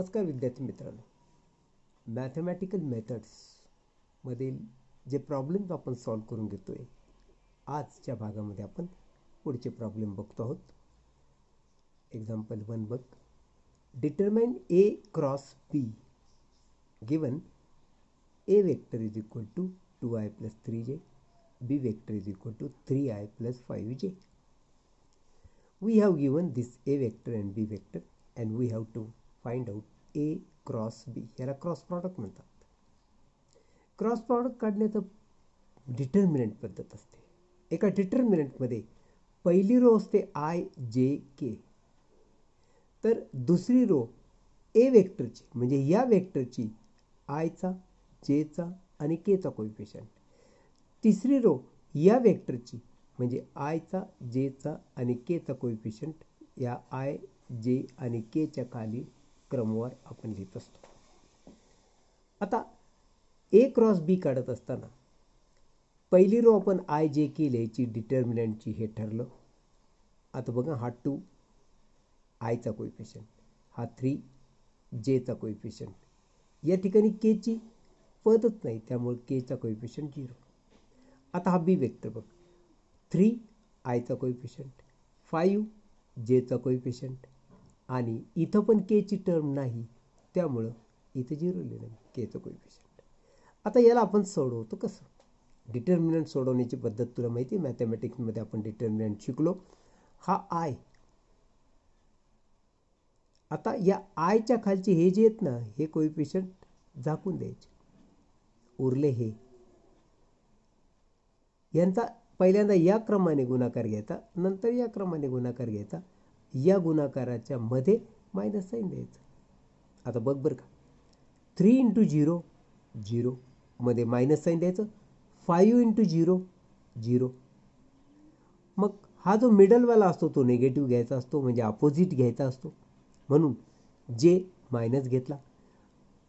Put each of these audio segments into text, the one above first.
नमस्कार विद्यार्थी मित्रांनो, मॅथमॅटिकल मेथड्स मधील जे प्रॉब्लेम्स आपण सॉल्व करून घेतोय, आजच्या भागामध्ये आपण पुढचे प्रॉब्लेम बघतो आहोत. एक्झाम्पल 1 बघ. Determine A cross B given A vector is equal to 2i plus 3j, b vector is equal to 3i plus 5j. We have given this a vector and b vector and we have to find out a cross B. याला cross product म्हणतात. Cross product काढण्याचं determinant पद्धत असते. एका डिटर्मिनंटमध्ये पहिली row असते I जे के, तर दुसरी रो ए वेक्टरची म्हणजे या वेक्टरची आयचा, जेचा आणि केचा कोइफिशियंट. तिसरी रो या वेक्टरची म्हणजे आयचा, जेचा आणि केचा कोइफिशियंट या आय, जे आणि केच्या खाली क्रमवार आपण लिहित असतो. आता ए क्रॉस बी काढत असताना पहिली रो आपण आय जे के लिहायची डिटर्मिनंटची, हे ठरलं. आता बघा, हा 2 आयचा कोइफिशियंट, हा 3 जेचा कोइफिशियंट. या ठिकाणी केची पदच नाही, त्यामुळे केचा कोइफिशियंट 0. आता हा बी वेक्टर बघ, 3 आयचा कोइफिशियंट, 5 जेचा कोइफिशियंट आणि इथं पण केची टर्म नाही, त्यामुळं इथं 0 लिहिलं केचं कोइफिशियंट. आता याला आपण सोडवतो कसं? डिटर्मिनंट सोडवण्याची पद्धत तुला माहिती आहे, मॅथमॅटिक्समध्ये आपण डिटर्मिनंट शिकलो. हा आय, आता या आयच्या खालचे हे जे आहेत ना, हे कोइफिशियंट झाकून द्यायचे, उरले हे. यांचा पहिल्यांदा या क्रमाने गुणाकार घ्यायचा, नंतर या क्रमाने गुणाकार घ्यायचा, या गुणाकाराच्या मध्ये मायनस साईन द्यायचं. आता बघ बरं का, 3 इंटू 0 0 मध्ये मायनस साईन द्यायचं, 5 इंटू 0 0. मग हा जो मिडलवाला असतो तो निगेटिव्ह घ्यायचा असतो, म्हणजे अपोजिट घ्यायचा असतो, म्हणून जे मायनस घेतला.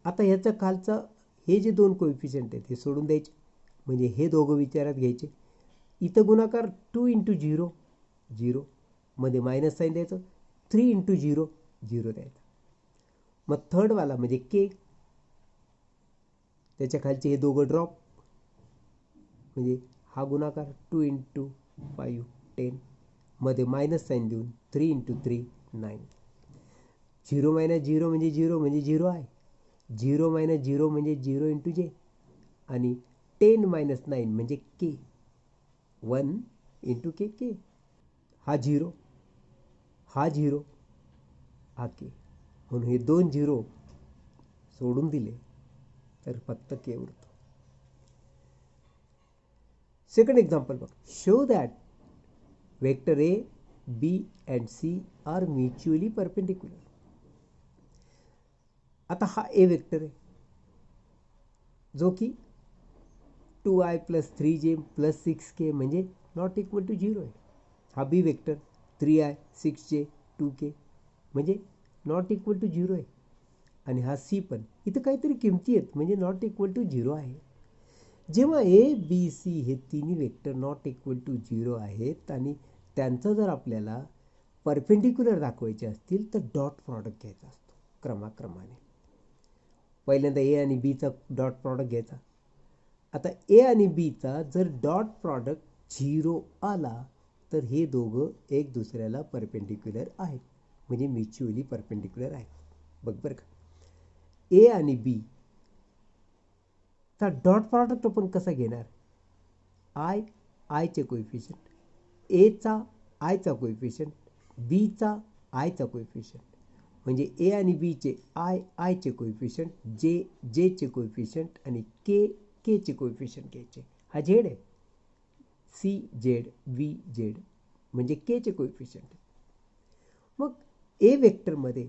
आता ह्याचा खालचा हे जे दोन कोइफिशियंट आहेत हे सोडून द्यायचे, म्हणजे हे दोघं विचारात घ्यायचे. इथं गुणाकार 2 इंटू 0 0 मध्ये मायनस साईन द्यायचं, 3 इंटू 0 0 द्यायचा. मग थर्डवाला म्हणजे के, त्याच्या खालचे हे दोघं ड्रॉप, म्हणजे हा गुणाकार 2 इंटू 5 10 मध्ये मायनस साईन देऊन 3 इंटू 3 9. 0 मायनस 0 म्हणजे 0 म्हणजे 0 आहे, 0 मायनस 0 म्हणजे 0 इंटू जे, आणि 10 मायनस 9 म्हणजे के, 1 इंटू के के. हा 0, हा 0, हा के, म्हणून हे 2 0 सोडून दिले तर फक्त के उरतो. सेकंड एक्झाम्पल बघ. Show that vector A, B and C are mutually perpendicular. आता हा ए वेक्टर आहे जो की 2i plus 3j plus 6k म्हणजे नॉट इक्वल टू 0 आहे. हा बी वेक्टर 3i 6j 2k म्हणजे नॉट इक्वल टू 0 आहे. आणि हा सी पण इथं काहीतरी किमती आहेत, म्हणजे नॉट इक्वल टू 0 आहे. जेव्हा ए बी सी हे तिन्ही वेक्टर नॉट इक्वल टू 0 आहेत आणि त्यांचं जर आपल्याला परपेंडिक्युलर दाखवायचे असतील तर डॉट प्रॉडक्ट घ्यायचा असतो क्रमाक्रमाने. पहिल्यांदा ए आणि बीचा डॉट प्रॉडक्ट घ्यायचा. आता ए आणि बीचा जर डॉट प्रॉडक्ट 0 आला तर हे दोघं एक दुसऱ्याला परपेंडिक्युलर आहेत, म्हणजे म्युच्युअली परपेंडिक्युलर आहेत. बघ बरं का, ए आणि बी चा डॉट प्रॉडक्ट आपण कसा घेणार? आय आयचे कोइफिशियंट, एचा आयचा कोइफिशियंट, बीचा आयचा कोइफिशियंट, म्हणजे ए आणि बीचे आय आयचे कोइफिशियंट, जे जेचे कोइफिशियंट आणि के केचे कोइफिशियंट घ्यायचे. हा झेड आहे, सी झेड व्ही झेड म्हणजे केचे कोइफिशियंट. मग ए वेक्टरमध्ये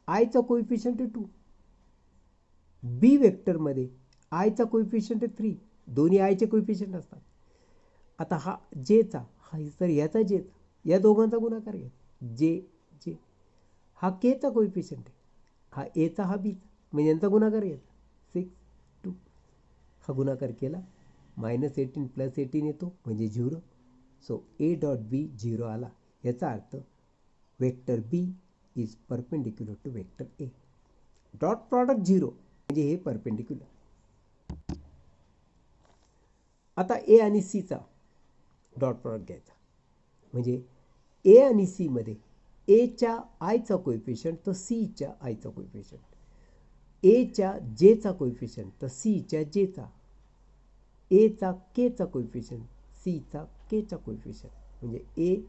आयचा कोइफिशियंट आहे 2, बी वेक्टरमध्ये आयचा कोइफिशियंट आहे 3, दोन्ही आयचे कोइफिशियंट असतात. आता हा जेचा, हा तर याचा जेचा, या दोघांचा गुणाकार घ्या, जे जे. हा केचा कोइफिशियंट आहे, हा एचा हा बीचा, म्हणजे यांचा गुणाकार घ्यायचा 6 2. हा गुणाकार केला, -18 + 18 येतो म्हणजे 0. सो ए डॉट बी 0 आला. याचा अर्थ vector B is perpendicular to vector A. Dot product 0 म्हणजे हे परपेंडिक्युलर. आता ए आणि सीचा डॉट प्रॉडक्ट घ्यायचा म्हणजे ए आणि सी मध्ये एच्या आयचा कोएफिशियंट तर सीच्या आयचा कोएफिशियंट, एच्या जेचा कोएफिशियंट तर सीच्या जेचा, एचा केचा कोएफिशियंट सीचा केचा कोएफिशियंट म्हणजे ए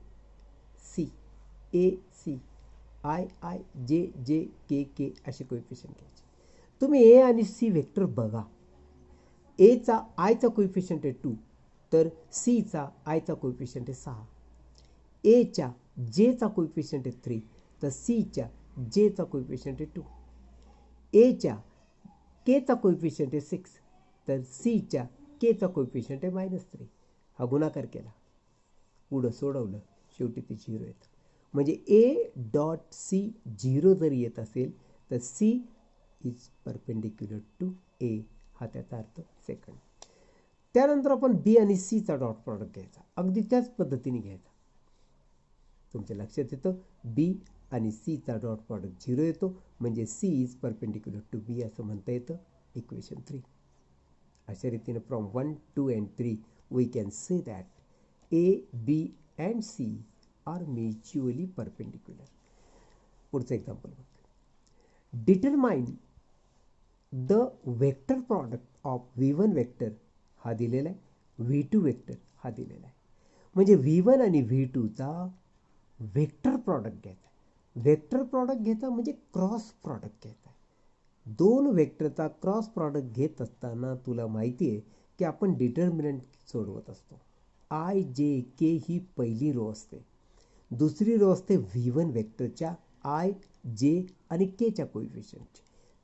सी आय आय जे जे के के असे कोएफिशियंट घ्यायचे. तुम्ही ए आणि सी वेक्टर बघा. एचा आयचा कोएफिशियंट आहे 2 तर सीचा आयचा कोएफिशियंट आहे 6. एच्या जेचा कोएफिशियंट आहे 3 तर सीच्या जेचा कोएफिशियंट आहे 2. एच्या केचा कोएफिशियंट आहे 6 तर सीच्या केचा कोएफिशियंट आहे -3. हा गुणाकार केला, पुढं सोडवलं, शेवटी ते 0 येतं. म्हणजे ए डॉट सी 0 जर येत असेल तर सी इज परपेंडिक्युलर टू ए, हा त्याचा अर्थ सेकंड. त्यानंतर आपण बी आणि सीचा डॉट प्रॉडक्ट घ्यायचा, अगदी त्याच पद्धतीने घ्यायचा. तुमच्या लक्षात येतं बी आणि सीचा डॉट प्रॉडक्ट 0 येतो म्हणजे C is perpendicular to B असं म्हणता येतं. इक्वेशन 3. अशा रीतीने from 1, 2 and 3 we can say that A B and C are mutually perpendicular. पुढचं एक्झाम्पल बघ. Determine the vector product of V1 vector हा दिलेला आहे, V2 वेक्टर हा दिलेला आहे. म्हणजे V1 आणि V2चा वेक्टर प्रॉडक्ट घ्यायचा. वेक्टर प्रॉडक्ट घ्यायचा म्हणजे क्रॉस प्रॉडक्ट घ्यायचा. दोन वेक्टरचा क्रॉस प्रॉडक्ट घेत असताना तुला माहिती आहे की आपण डिटर्मिनंट सोडवत असतो. आय जे के ही पहिली रो असते, दुसरी रो असते V1 वेक्टरच्या आय जे आणि केच्या कोएफिशियंटची,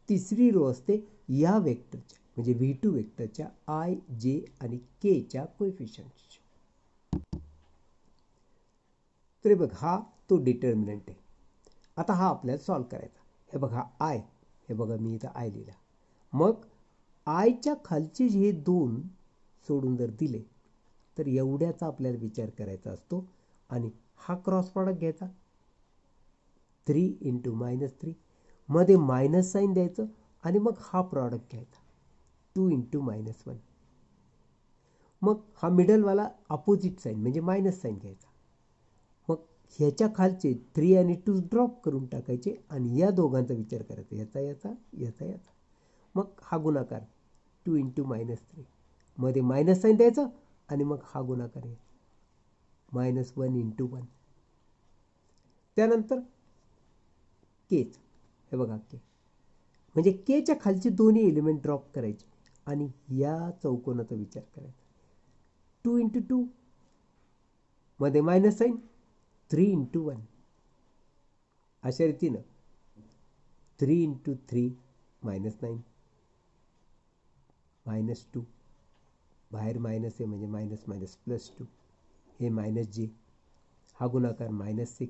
तिसरी रो असते या वेक्टरच्या म्हणजे V2 वेक्टरच्या आय जे आणि केच्या कोएफिशियंटची. तर बघ हा तो डिटर्मिनंट आहे. आता हा आपल्याला सॉल्व करायचा. हे बघा आय, हे बघा मी इथं आय लिहिला. मग आयच्या खालचे हे 2 सोडून जर दिले तर एवढ्याचा आपल्याला विचार करायचा असतो आणि हा क्रॉस प्रॉडक्ट घ्यायचा 3 × -3 मध्ये मायनस साईन द्यायचं आणि मग हा प्रॉडक्ट घ्यायचा 2 × -1. मग हा मिडलवाला अपोजिट साईन म्हणजे मायनस साईन घ्यायचा. मग ह्याच्या खालचे 3 आणि 2 ड्रॉप करून टाकायचे आणि या दोघांचा विचार करायचा, याचा याचा याचा याचा. मग हा गुणाकार 2 × -3 मध्ये मायनस साईन द्यायचं आणि मग हा गुणाकार आहे -1 × 1. त्यानंतर केच, हे बघा के म्हणजे केच्या खालचे दोन्ही एलिमेंट ड्रॉप करायचे आणि या चौकोनाचा विचार करायचा 2 × 2 मध्ये मायनस साईन 3 × 1. अशा रीतीनं 3 × 3 -9 -2 बाहेर मायनस आहे म्हणजे मायनस मायनस +2 हे मायनस जे, हा गुणाकार -6,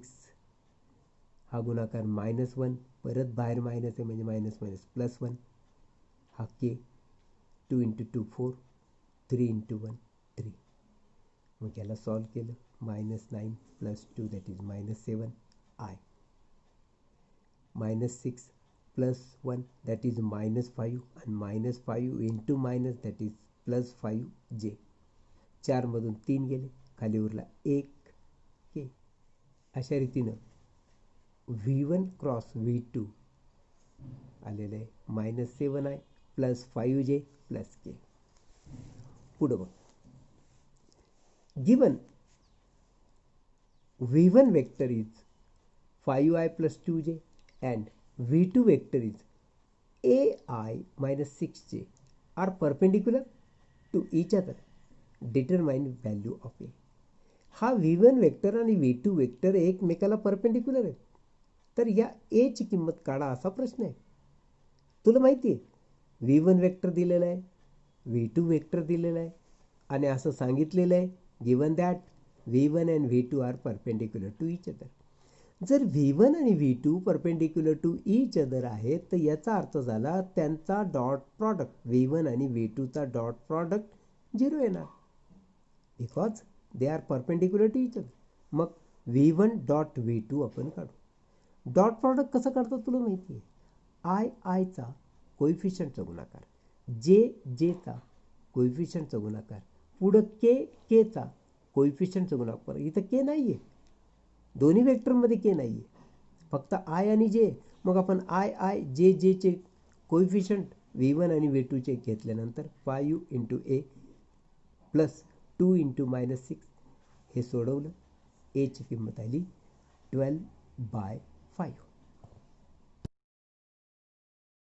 हा गुणाकार -1 परत बाहेर मायनस आहे म्हणजे मायनस मायनस +1, हा के 2 × 2 4 3 × 1 3. मग याला सॉल्व केलं -9 + 2 that is -7 I, -6 + 1 that is -5 आणि -5 × मायनस दॅट इज +5 जे. 4 मधून 3 गेले, खाली उरला 1 के. अशा रीतीनं V1 क्रॉस V2 आलेलं आहे -7 आहे +5 जे +k. पुढं बघ. Given V1 vector is 5i + 2j and V2 vector is ai - 6j are perpendicular to each other. Determine value of a. हा V1 वेक्टर आणि V2 वेक्टर एकमेकाला परपेंडिक्युलर आहेत. तर या ए ची किंमत काढा असा प्रश्न आहे. तुला माहिती आहे V1 वेक्टर दिलेला आहे, V2 वेक्टर दिलेला आहे आणि असं सांगितलेलं आहे given that V1 and V2 are perpendicular to each other. जर V1 आणि V2 perpendicular to each other आहेत तर याचा अर्थ झाला त्यांचा डॉट प्रॉडक्ट V1 आणि V2चा डॉट प्रॉडक्ट 0 येणार because they are perpendicular to each other. मग V1 डॉट V2 आपण काढू. डॉट प्रॉडक्ट कसं काढतो तुला माहिती आहे. आय आयचा कोइफिशियंटचा गुणाकार, जे जेचा कोइफिशियंटचा गुणाकार, पुढं के केचा कोइफिशियंटचा गुणाकार. इथं के नाही आहे, दोन्ही वेक्टरमध्ये के नाही आहे, फक्त आय आणि जे. मग आपण आय आय जे जेचे कोइफिशियंट V1 आणि V2चे घेतल्यानंतर 5 इंटू ए प्लस 2 इंटू -6 हे सोडवलं. एची किंमत आली 12/5.